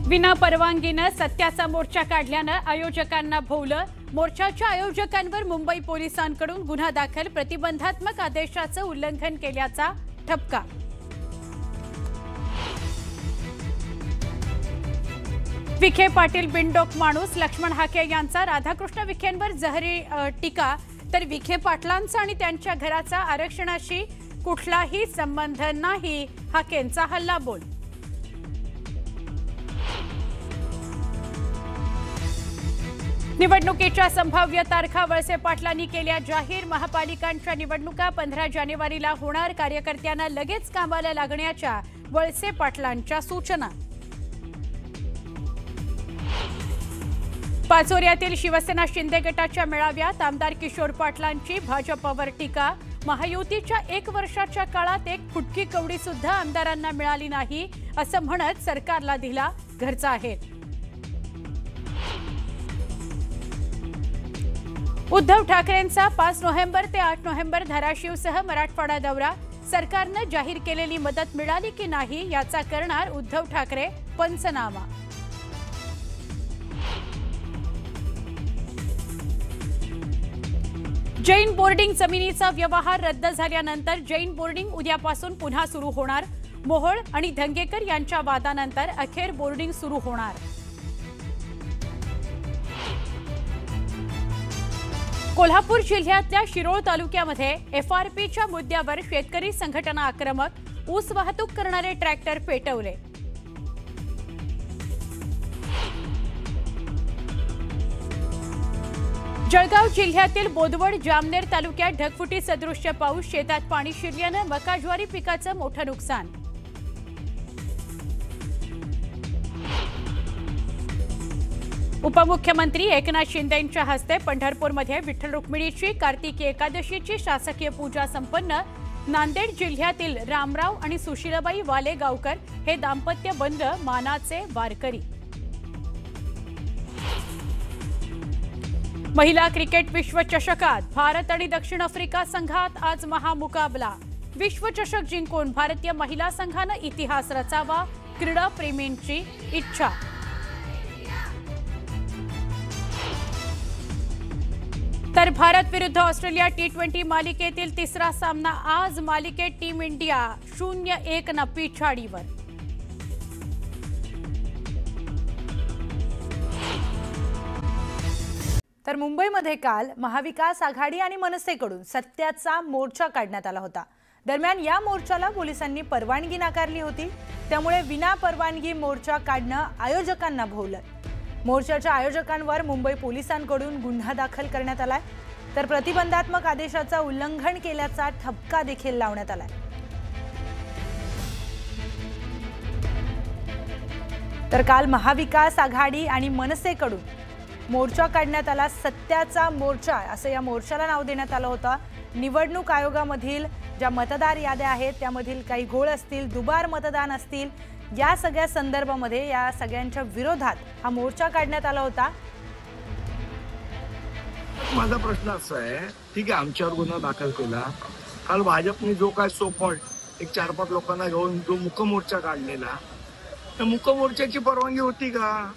विना परवानगीने सत्याचा मोर्चा काढल्यानं आयोजकांना भोवलं। मोर्चाच्या आयोजकांवर मुंबई पोलिसांकडून गुन्हा दाखल। प्रतिबंधात्मक आदेशाचं उल्लंघन केल्याचा ठपका। विखे पाटील बिनडोक माणूस। लक्ष्मण हाके यांचा राधाकृष्ण विखेंवर जहरी टीका। तर विखे पाटलांचा आणि त्यांच्या घराचा आरक्षणाशी कुठलाही संबंध नाही, हाकेंचा हल्लाबोल। निवडणुकीच्या संभाव्य तारखा वळसे पाटलांनी केल्या जाहीर। महापालिकांच्या निवडणुका 15 जानेवारीला होणार। कार्यकर्त्यांना लगेच कामाला लागण्याच्या वळसे पाटलांच्या सूचना। पाचोर्यातील शिवसेना शिंदे गटाच्या मेळाव्यात आमदार किशोर पाटलांची भाजपवर टीका। महायुतीच्या 1 वर्षाच्या काळात एक फुटकी कवडी सुद्धा आमदारांना मिळाली नाही, असं म्हणत सरकारला दिला घरचा आहेर। उद्धव ठाकरेंचा 5 नोव्हेंबर ते 8 नोव्हेंबर धाराशिवसह मराठवाडा दौरा। सरकारनं जाहीर केलेली मदत मिळाली की नाही याचा करणार उद्धव ठाकरे पंचनामा। जैन बोर्डिंग जमिनीचा व्यवहार रद्द झाल्यानंतर जैन बोर्डिंग उद्यापासून पुन्हा सुरू होणार। मोहोळ आणि धंगेकर यांच्या वादानंतर अखेर बोर्डिंग सुरू होणार। कोल्हापूर जिल्ह्यातल्या शिरोळ तालुक्यामध्ये एफआरपीच्या मुद्द्यावर शेतकरी संघटना आक्रमक। ऊस वाहतूक करणारे ट्रॅक्टर पेटवले। जळगाव जिल्ह्यातील बोदवड जामनेर तालुक्यात ढगफुटी सदृश्य पाऊस। शेतात पाणी शिरल्यानं मका ज्वारी पिकाचं मोठं नुकसान। उपमुख्यमंत्री एकनाथ शिंदेंच्या हस्ते पंढरपूरमध्ये विठ्ठल रुक्मिणीची कार्तिकी एकादशीची शासकीय पूजा संपन्न। नांदेड जिल्ह्यातील रामराव आणि सुशीलाबाई वालेगावकर हे दाम्पत्य बंद मानाचे वारकरी। महिला क्रिकेट विश्वचषकात भारत आणि दक्षिण आफ्रिका संघात आज महामुकाबला। विश्वचषक जिंकून भारतीय महिला संघानं इतिहास रचावा, क्रीडा प्रेमींची इच्छा। तर भारत विरुद्ध ऑस्ट्रेलिया T20 मालिकेतील तिसरा सामना आज। मालिकेत टीम इंडिया 0-1 न पिछाडीवर। तर मुंबईमध्ये काल महाविकास आघाडी आणि मनसेकडून सत्याचा मोर्चा काढण्यात आला होता। दरम्यान या मोर्चाला पोलिसांनी परवानगी नाकारली होती, त्यामुळे विना परवानगी मोर्चा काढणं आयोजकांना भोवलं। मोर्चाच्या आयोजकांवर मुंबई पोलिसांकडून गुन्हा दाखल करण्यात आलाय। तर प्रतिबंधात्मक आदेशाचं उल्लंघन केल्याचा ठपका देखील लावण्यात आलाय। तर काल महाविकास आघाडी आणि मनसेकडून मोर्चा काढण्यात आला। सत्याचा मोर्चा असं या मोर्चाला नाव देण्यात आलं होतं। निवडणूक आयोगामधील ज्या मतदार याद्या आहेत त्यामधील काही घोळ असतील, दुबार मतदान असतील, या सगळ्या संदर्भामध्ये या सगळ्यांच्या विरोधात हा मोर्चा काढण्यात आला होता। माझा प्रश्न असा आहे, ठीक आहे, आमच्यावर गुन्हा दाखल केला। काल भाजपने जो काय सोपट एक 4-5 लोकांना घेऊन जो मुक मोर्चा काढलेला, त्या मुक मोर्चाची परवानगी होती का?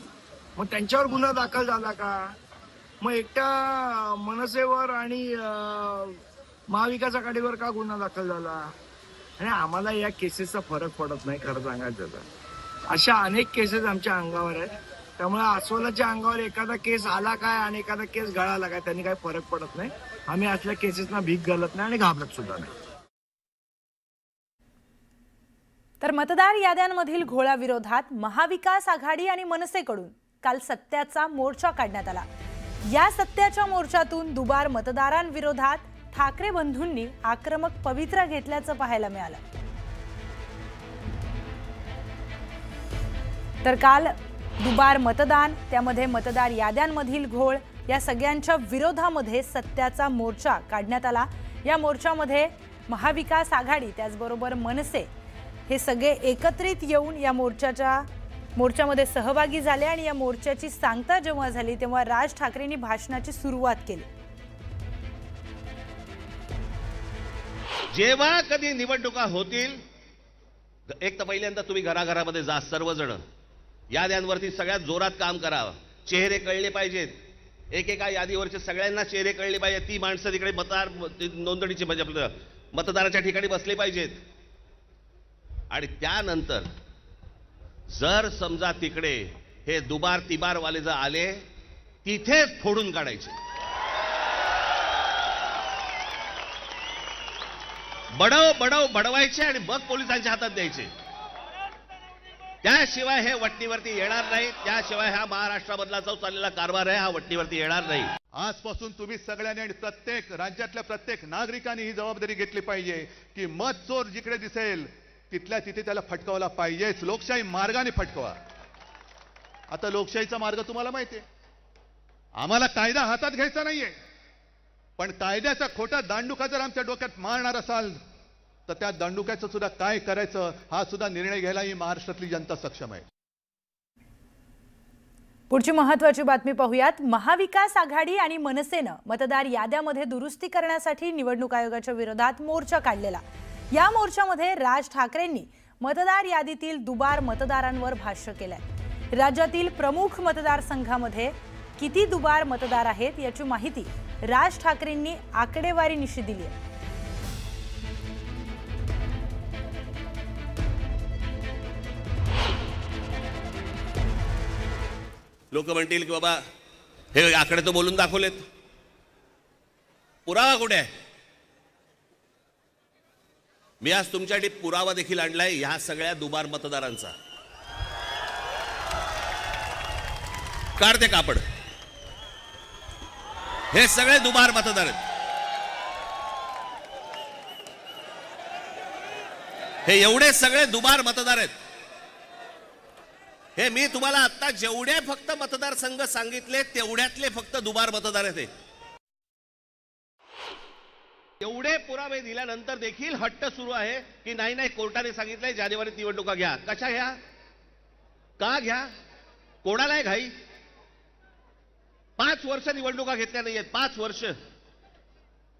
मग त्यांच्यावर गुन्हा दाखल झाला का? मग एकट्या मनसेवर आणि महाविकास आघाडीवर का गुन्हा दाखल झाला? आणि आम्हाला या केसेसचा फरक पडत नाही, खरं सांगायचं तर अशा अनेक केसेस आमच्या अंगावर आहेत। त्यामुळे अस्वलाच्या अंगावर एखादा केस आला काय आणि एखादा केस गळाला काय त्यांनी काही फरक पडत नाही। आम्ही असल्या केसेसना भीक घालत नाही आणि घाबरत सुद्धा नाही। तर मतदार याद्यांमधील घोळाविरोधात महाविकास आघाडी आणि मनसेकडून काल सत्याचा मोर्चा काढण्यात आला। या सत्याच्या मोर्चातून दुबार मतदारांविरोधात ठाकरे बंधूंनी आक्रमक पवित्रा घेतल्याचं पाहायला मिळालं। तर काल दुबार मतदान, त्यामध्ये मतदार याद्यांमधील घोळ, या सगळ्यांच्या विरोधामध्ये सत्याचा मोर्चा काढण्यात आला। या मोर्चामध्ये महाविकास आघाडी त्याचबरोबर मनसे हे सगळे एकत्रित येऊन या मोर्चामध्ये सहभागी झाले आणि या मोर्चाची सांगता जेव्हा झाली तेव्हा राज ठाकरेंनी भाषणाची सुरुवात केली। जेव्हा कधी निवडणुका होतील, एक तर पहिल्यांदा तुम्ही घराघरामध्ये जा, सर्वजण याद्यांवरती सगळ्यात जोरात काम करावं. चेहरे कळले पाहिजेत. एकेका यादीवरचे सगळ्यांना चेहरे कळले पाहिजेत. ती माणसं तिकडे मतदार नोंदणीची म्हणजे आपलं मतदाराच्या ठिकाणी बसले पाहिजेत. आणि त्यानंतर जर समजा तिकडे हे दुबार तिबार वाले जर आले तिथेच फोडून काढायचे. बडवायचे आणि मग पोलिसांच्या हातात द्यायचे. त्याशिवाय हे वटणीवरती येणार नाही. त्याशिवाय हा महाराष्ट्रामधला जो चाललेला कारभार आहे हा वटणीवरती येणार नाही. आजपासून तुम्ही सगळ्यांनी आणि प्रत्येक राज्यातल्या प्रत्येक नागरिकांनी ही जबाबदारी घेतली पाहिजे की मत चोर जिकडे दिसेल तिथल्या तिथे त्याला फटकावला पाहिजेच. लोकशाही मार्गाने फटकवा. आता लोकशाहीचा मार्ग तुम्हाला माहिती आहे. आम्हाला कायदा हातात घ्यायचा नाहीये, पण कायद्याचा खोटा दांडुका जर आमच्या डोक्यात मारणार असाल तर त्या दांडुक्याचं सुद्धा काय करायचं हा सुद्धा निर्णय घ्यायला ही महाराष्ट्रातली जनता सक्षम आहे. पुढची महत्त्वाची बातमी पाहूयात. महाविकास आघाडी आणि मनसेनं मतदार याद्यांमध्ये दुरुस्ती करण्यासाठी निवडणूक आयोगाच्या विरोधात मोर्चा काढलेला. या मोर्चामध्ये राज ठाकरेंनी मतदार यादीतील दुबार मतदारांवर भाष्य केलंय. राज्यातील प्रमुख मतदारसंघामध्ये किती दुबार मतदार आहेत याची माहिती राज ठाकरेंनी आकडेवारीनिशी दिली आहे. लोक म्हणतील की बाबा हे आकडे तर बोलून दाखवलेत, पुरावा कुठे आहे? मी आज तुमच्यासाठी पुरावा देखील आणलाय ह्या सगळ्या दुबार मतदारांचा. काढते कापड. हे सगळे दुबार मतदार आहेत. हे एवढे सगळे दुबार मतदार आहेत. हे मी तुम्हाला आता जेवढे फक्त मतदारसंघ सांगितले तेवढ्यातले फक्त दुबार मतदार आहेत. एवढे पुरावे दिल्यानंतर देखील हट्ट सुरू आहे की नाही कोर्टाने सांगितलंय जानेवारीत निवडणुका घ्या. कशा घ्या? का घ्या? कोणाला आहे घाई? 5 वर्ष निवडणुका घेतल्या नाहीयेत. 5 वर्ष.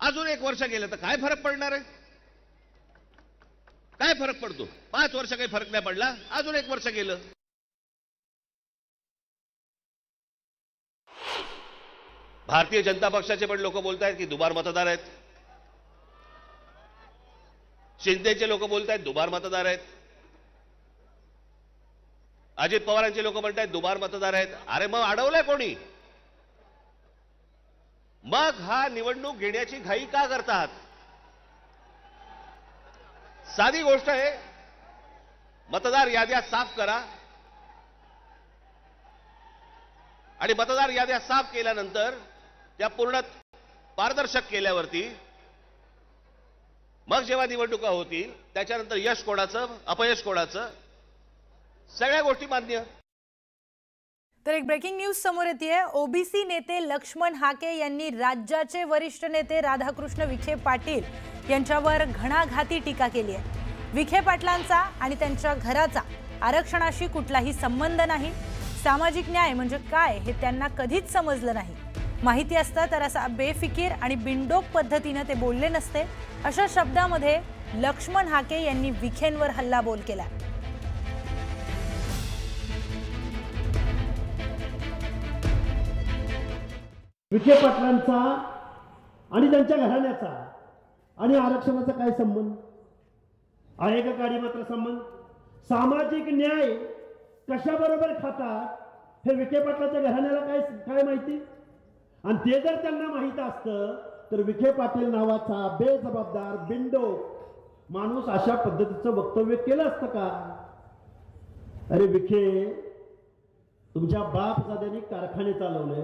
अजून 1 वर्ष गेलं तर काय फरक पडणार आहे? काय फरक पडतो? 5 वर्ष काही फरक नाही पडला. अजून 1 वर्ष गेलं. भारतीय जनता पक्षाचे पण लोक बोलत आहेत की दुबार मतदार आहेत. शिंदेचे लोक बोलत आहेत दुबार मतदार आहेत. अजित पवारांचे लोक म्हणतात दुबार मतदार आहेत. अरे मग अडवलंय कोणी? मग हा निवडणूक घेण्याची घाई का करतात? साधी गोष्ट आहे. मतदार याद्या साफ करा आणि मतदार याद्या साफ केल्यानंतर त्या पूर्ण पारदर्शक केल्यावरती मग जेव्हा निवडणुका होतील त्याच्यानंतर यश कोणाचं अपयश कोणाचं सगळ्या गोष्टी मान्य. तर एक ब्रेकिंग न्यूज समोर येते. ओबीसी नेते लक्ष्मण हाके यांनी राज्याचे वरिष्ठ नेते राधाकृष्ण विखे पाटील यांच्यावर घणाघाती टीका केली आहे. विखे पाटलांचा आणि त्यांच्या घराचा आरक्षणाशी कुठलाही संबंध नाही. सामाजिक न्याय म्हणजे काय हे त्यांना कधीच समजलं नाही. माहिती असतं तर असा बेफिकीर आणि बिनडोक पद्धतीने ते बोलले नसते. अशा शब्दामध्ये लक्ष्मण हाके यांनी विखेंवर हल्लाबोल केला. विखे पाटलांचा आणि त्यांच्या घराण्याचा आणि आरक्षणाचा काय संबंध आहे का? काडी मात्र संबंध. सामाजिक न्याय कशाबरोबर खातात हे विखे पाटलाच्या घराण्याला काय माहिती? आणि ते जर त्यांना माहित असतं तर विखे पाटील नावाचा बेजबाबदार बिंडो माणूस अशा पद्धतीचं वक्तव्य केलं असतं का? अरे विखे, तुमच्या बापजाद्यांनी कारखाने चालवले,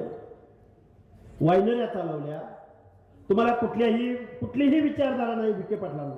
वायनऱ्या चालवल्या, तुम्हाला कुठलीही विचारधारा नाही विखे पाटलांना.